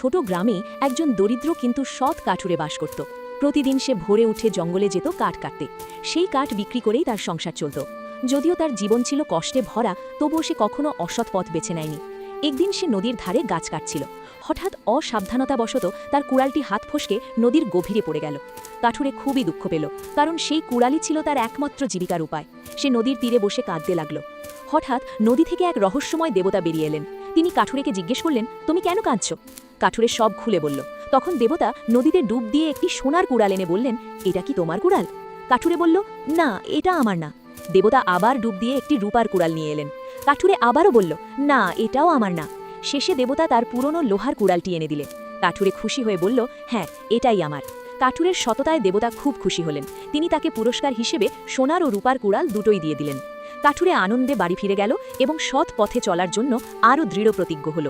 ছোট গ্রামে একজন দরিদ্র কিন্তু সৎ কাঠুরে বাস করত। প্রতিদিন সে ভোরে উঠে জঙ্গলে যেত কাঠ কাটতে। সেই কাঠ বিক্রি করেই তার সংসার চলত। যদিও তার জীবন ছিল কষ্টে ভরা, তবুও সে কখনো অসৎ পথ বেছে নেয়নি। একদিন সে নদীর ধারে গাছ কাটছিল। হঠাৎ অসাবধানতাবশত তার কুড়ালটি হাত ফসকে নদীর গভীরে পড়ে গেল। কাঠুরে খুবই দুঃখ পেল, কারণ সেই কুড়ালই ছিল তার একমাত্র জীবিকার উপায়। সে নদীর তীরে বসে কাঁদতে লাগল। হঠাৎ নদী থেকে এক রহস্যময় দেবতা বেরিয়ে এলেন। তিনি কাঠুরেকে জিজ্ঞেস করলেন, তুমি কেন কাঁদছ? কাঠুরে সব খুলে বলল। তখন দেবতা নদীতে ডুব দিয়ে একটি সোনার কুড়াল এনে বললেন, এটা কি তোমার কুড়াল? কাঠুরে বলল, না, এটা আমার না। দেবতা আবার ডুব দিয়ে একটি রূপার কুড়াল নিয়ে এলেন। কাঠুরে আবারও বলল, না, এটাও আমার না। শেষে দেবতা তার পুরনো লোহার কুড়ালটি এনে দিলেন। কাঠুরে খুশি হয়ে বলল, হ্যাঁ, এটাই আমার। কাঠুরের সততায় দেবতা খুব খুশি হলেন। তিনি তাকে পুরস্কার হিসেবে সোনার ও রূপার কুড়াল দুটোই দিয়ে দিলেন। কাঠুরে আনন্দে বাড়ি ফিরে গেল এবং সৎ পথে চলার জন্য আরও দৃঢ় প্রতিজ্ঞ হল।